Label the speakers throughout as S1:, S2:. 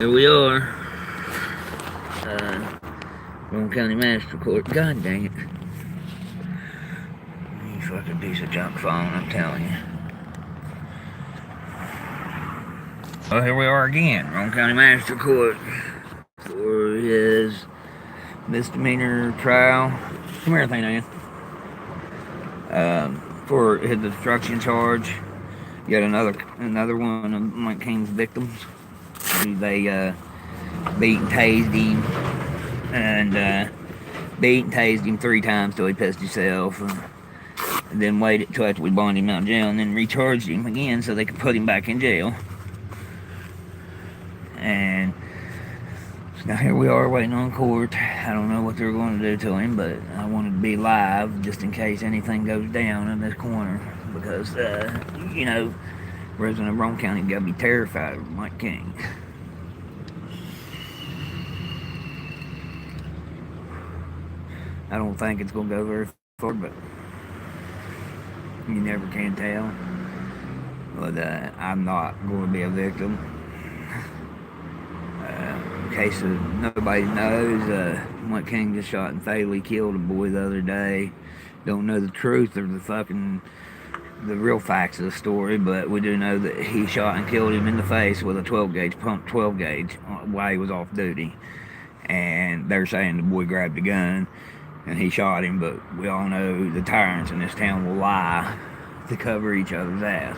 S1: Here we are. Rowan County Magistrate Court. God dang it. You fucking piece of junk phone, I'm telling you. Well, here we are again. Rowan County Magistrate Court. For his misdemeanor trial. Come here, thing, for his obstruction charge. Yet another one of Mike King's victims. They beat and tased him, and beat and tased him 3 times till he pissed himself, and then waited till after we bonded him out of jail, and then recharged him again so they could put him back in jail. And so now here we are waiting on court. I don't know what they're going to do to him, but I wanted to be live just in case anything goes down in this corner, because resident of Rowan County got to be terrified of Mike King. I don't think it's going to go very far, but you never can tell. But I'm not going to be a victim. In case nobody knows, Mike King just shot and fatally killed a boy the other day. Don't know the truth or the real facts of the story, but we do know that he shot and killed him in the face with a 12-gauge, pump 12-gauge, while he was off duty. And they're saying the boy grabbed a gun and he shot him, but we all know the tyrants in this town will lie to cover each other's ass.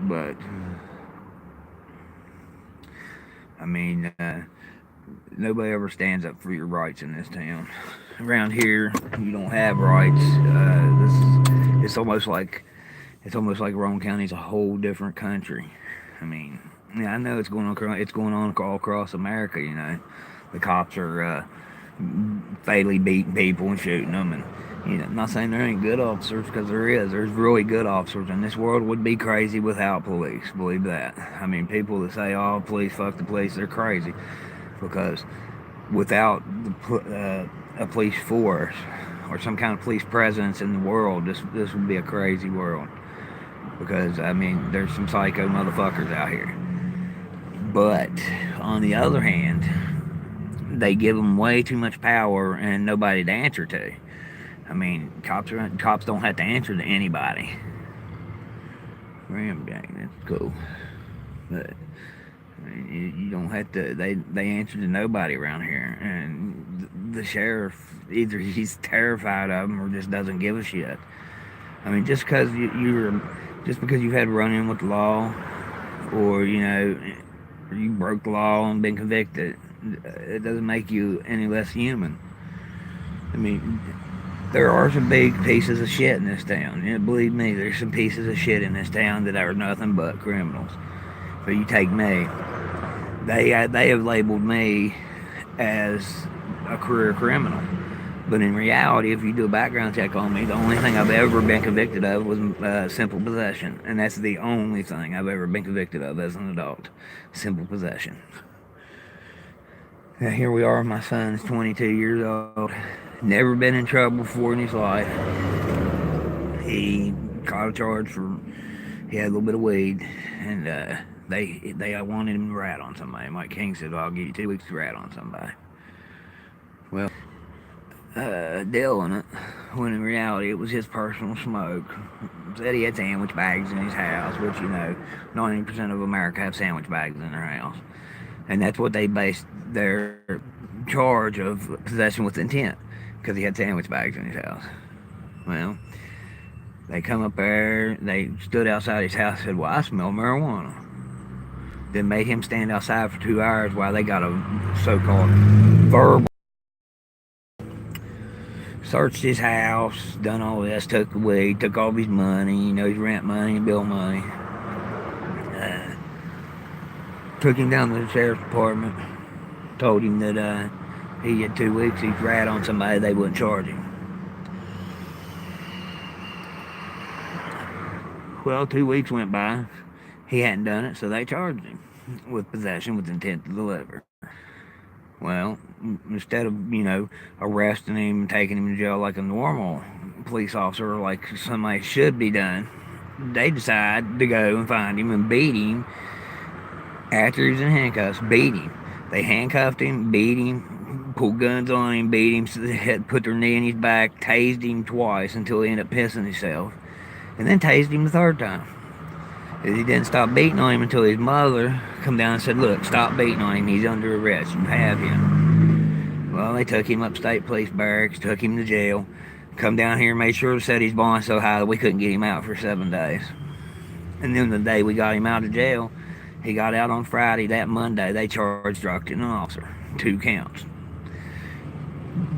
S1: But I mean, nobody ever stands up for your rights in this town. Around here, you don't have rights. It's almost like Rowan County's a whole different country. I mean, yeah, I know it's going on all across America. You know, the cops are fatally beating people and shooting them, and I'm not saying there ain't good officers, because there is. There's really good officers, and this world would be crazy without police. Believe that. I mean, people that say, "Oh, police, fuck the police," they're crazy, because without a police force or some kind of police presence in the world, this would be a crazy world. Because I mean, there's some psycho motherfuckers out here. But on the other hand, they give them way too much power and nobody to answer to. I mean, cops don't have to answer to anybody. Ram gang, that's cool. But I mean, you don't have to. They answer to nobody around here, and the sheriff, either he's terrified of them or just doesn't give a shit. I mean, just because you've had run-in with the law, or you broke the law and been convicted, it doesn't make you any less human. I mean, there are some big pieces of shit in this town. Believe me, there's some pieces of shit in this town that are nothing but criminals. But you take me, they have labeled me as a career criminal. But in reality, if you do a background check on me, the only thing I've ever been convicted of was simple possession. And that's the only thing I've ever been convicted of as an adult. Simple possession. Now here we are, my son's 22 years old. Never been in trouble before in his life. He caught a charge for, he had a little bit of weed, and they wanted him to rat on somebody. Mike King said, "I'll give you 2 weeks to rat on somebody." Well, deal on it, when in reality it was his personal smoke. Said he had sandwich bags in his house, which 90% of America have sandwich bags in their house, and that's what they based their charge of possession with intent, because he had sandwich bags in his house. Well, they come up there, they stood outside his house, and said, "Well, I smell marijuana." Then made him stand outside for 2 hours while they got a so-called verbal. Searched his house, done all this, took the weed, took all of his money, his rent money, bill money. Took him down to the sheriff's department, told him that he had 2 weeks, he'd rat on somebody, they wouldn't charge him. Well, 2 weeks went by, he hadn't done it, so they charged him with possession with intent to deliver. Well, instead of, arresting him and taking him to jail like a normal police officer, like somebody should be done, they decide to go and find him and beat him after he was in handcuffs. Beat him. They handcuffed him, beat him, pulled guns on him, beat him, so they had put their knee in his back, tased him twice until he ended up pissing himself, and then tased him the third time. He didn't stop beating on him until his mother come down and said, "Look, stop beating on him. He's under arrest. You have him." Well, they took him upstate police barracks, took him to jail, come down here, made sure to set his bond so high that we couldn't get him out for 7 days. And then the day we got him out of jail, he got out on Friday. That Monday, they charged obstructing an officer, 2 counts,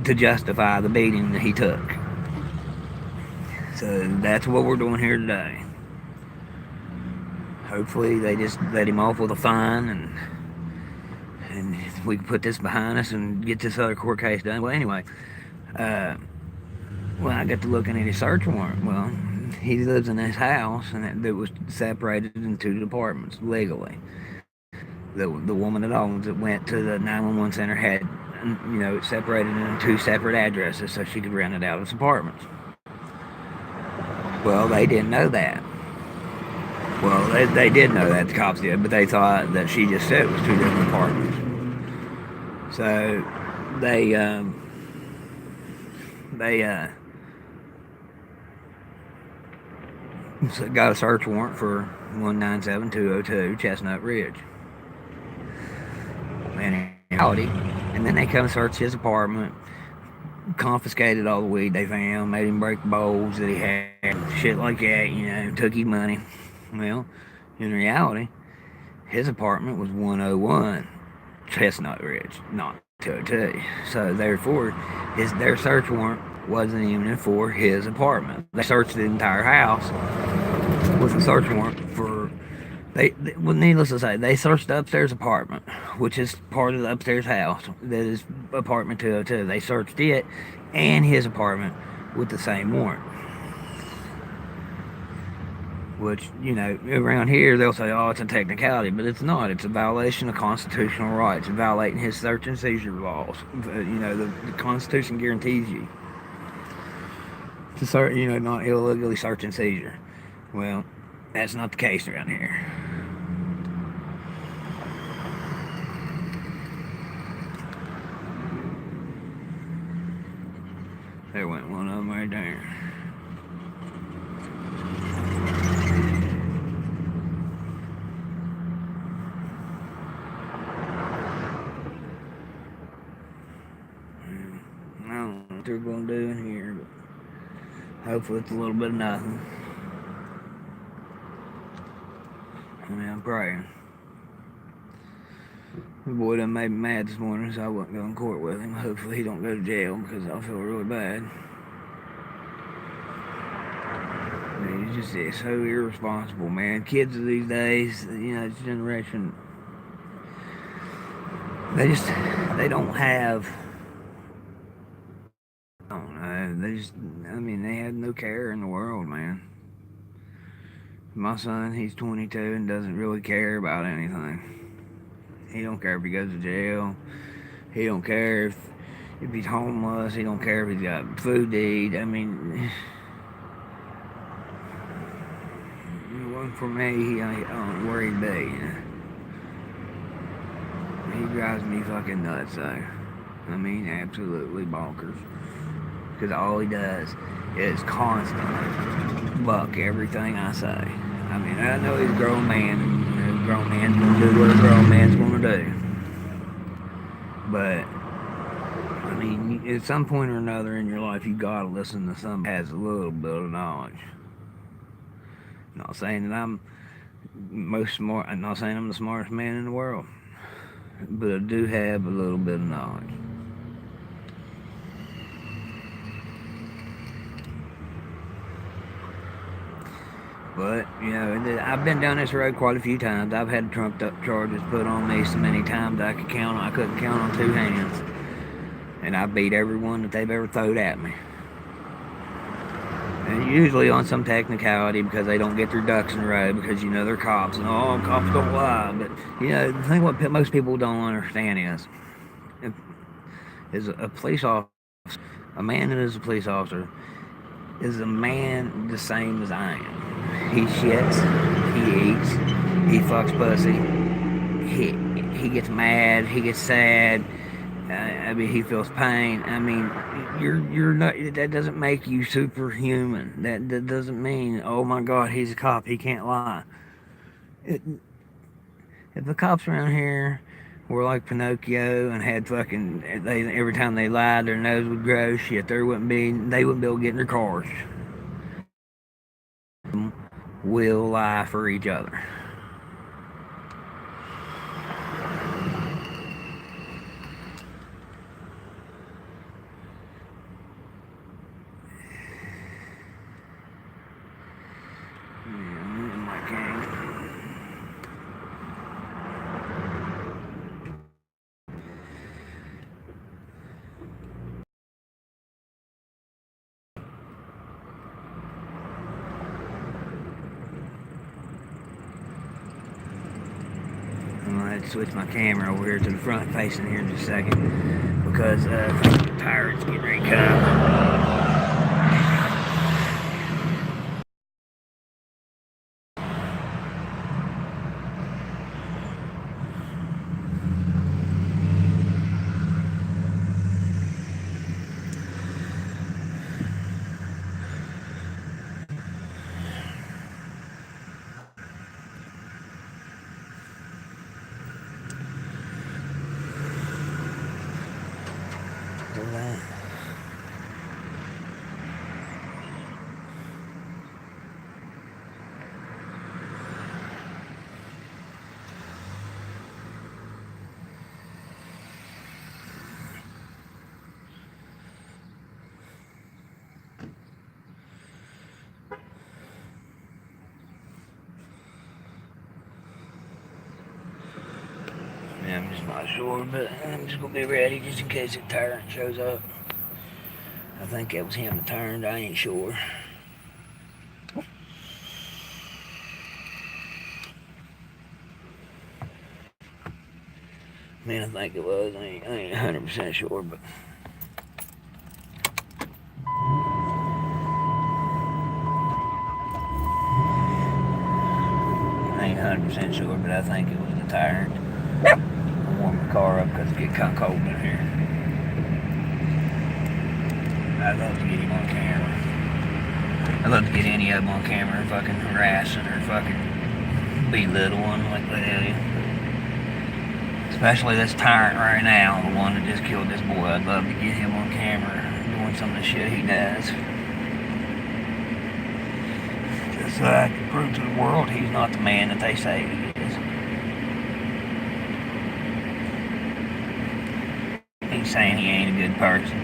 S1: to justify the beating that he took. So that's what we're doing here today. Hopefully, they just let him off with a fine, and we can put this behind us and get this other court case done. Well, anyway, I got to looking at his search warrant. Well, he lives in this house, and it was separated in 2 departments legally. The woman that owns it went to the 911 center, had it separated in 2 separate addresses so she could rent it out as apartments. Well, they didn't know that. Well, they did know that, the cops did, but they thought that she just said it was 2 different apartments. So they got a search warrant for 197202 Chestnut Ridge. And then they come search his apartment, confiscated all the weed they found, made him break bowls that he had, shit like that, took his money. Well, in reality, his apartment was 101 Chestnut Ridge, not 202. So therefore, their search warrant wasn't even for his apartment. They searched the entire house with a search warrant for. Well, needless to say, they searched the upstairs apartment, which is part of the upstairs house. That is apartment 202. They searched it and his apartment with the same warrant. Which, around here they'll say, oh, it's a technicality, but it's not. It's a violation of constitutional rights. It's violating his search and seizure laws. The Constitution guarantees you to search, not illegally search and seizure. Well, that's not the case around here. There went one of them right there. I don't know what they're going to do in here, but hopefully it's a little bit of nothing. I'm praying. The boy done made me mad this morning, so I wasn't going to court with him. Hopefully he don't go to jail, because I feel really bad. He's just so irresponsible, man. Kids of these days, this generation, they don't have, I don't know, they have no care in the world, man. My son, he's 22 and doesn't really care about anything. He don't care if he goes to jail. He don't care if he's homeless. He don't care if he's got food to eat. It wasn't for me, I don't know where he'd be. He drives me fucking nuts, though. Absolutely bonkers. Because all he does is constantly buck everything I say. I know he's a grown man, and a grown man's gonna do what a grown man's gonna do. But, at some point or another in your life, you gotta listen to somebody who has a little bit of knowledge. I'm not saying that I'm I'm not saying I'm the smartest man in the world, but I do have a little bit of knowledge. But, I've been down this road quite a few times. I've had trumped up charges put on me so many times I couldn't count on 2 hands. And I beat every one that they've ever thrown at me. And usually on some technicality because they don't get their ducks in a row because, they're cops. And, cops don't lie. But, the thing what most people don't understand is a police officer, a man that is a police officer, is a man the same as I am. He shits, he eats, he fucks pussy, he gets mad, he gets sad. I mean, he feels pain. I mean, you're not. That doesn't make you superhuman. That doesn't mean, oh my God, he's a cop. He can't lie. It, if the cops around here were like Pinocchio and had fucking, they every time they lied, their nose would grow. Shit, they wouldn't be able to get in their cars. Will lie for each other. I'm gonna have to switch my camera over here to the front facing here in just a second because the pirate's getting ready to come. Yeah, I'm just not sure, but I'm just gonna be ready just in case the tyrant shows up. I think it was him that turned, I ain't sure. I mean, I think it was, I ain't 100% sure, but I ain't 100% sure, but I think it was the tyrant. I warmed the car up because it get kind of cold in here. I'd love to get him on camera. I'd love to get any of them on camera and fucking harassing or fucking belittling like that. Especially this tyrant right now, the one that just killed this boy. I'd love to get him on camera doing some of the shit he does. Just so I can prove to the world he's not the man that they say he is. He's saying he ain't a good person.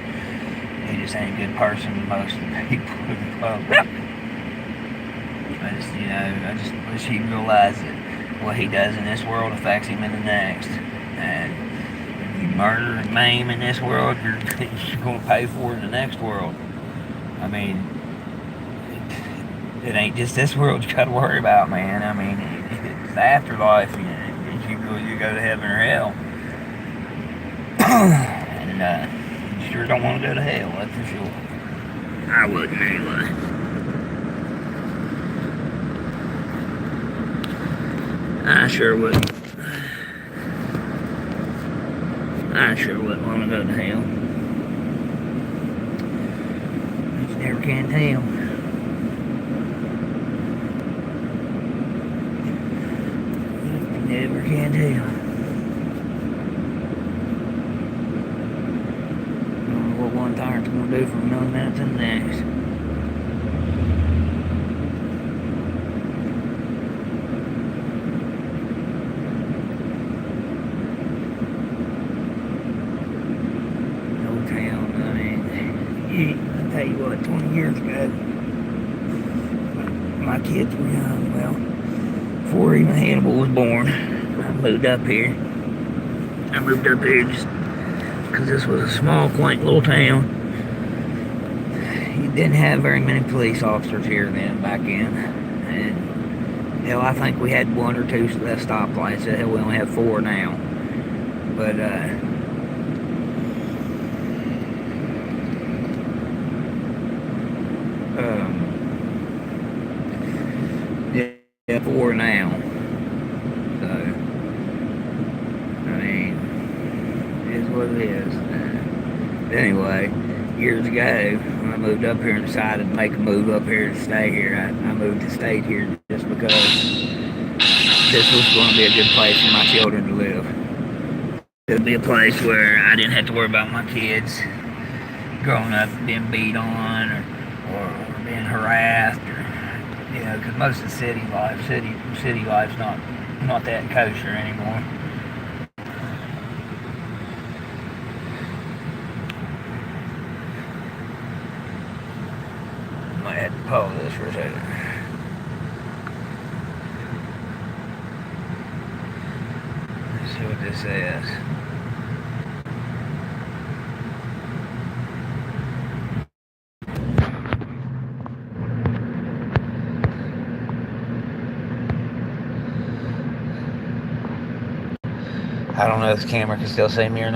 S1: He just ain't a good person to most of the people in the public. I just wish he realized that what he does in this world affects him in the next. And if you murder and maim in this world, you're going to pay for it in the next world. I mean, it ain't just this world you got to worry about, man. I mean, it's the afterlife. You go to heaven or hell. And you sure don't want to go to hell, that's for sure. I wouldn't anyway. I sure wouldn't. I sure wouldn't want to go to hell. You never can tell. You never can tell. I don't know what one tyrant's going to do from 1 minute to the next. I'll tell you what, 20 years ago, my kids were young. Well, before even Hannibal was born, I moved up here. I moved up here just because this was a small, quaint little town. You didn't have very many police officers here then, back in. And, hell, I think we had 1 or 2 stoplights. Hell, we only have 4 now. But, now. So, I mean, it is what it is. Anyway, years ago, when I moved up here and decided to make a move up here to stay here, I moved to stay here just because this was going to be a good place for my children to live. It would be a place where I didn't have to worry about my kids growing up being beat on or being harassed, or because most of the city life's not that kosher anymore. Might have to pause this for a second. Let's see what this says. I don't know if the camera can still see me or not.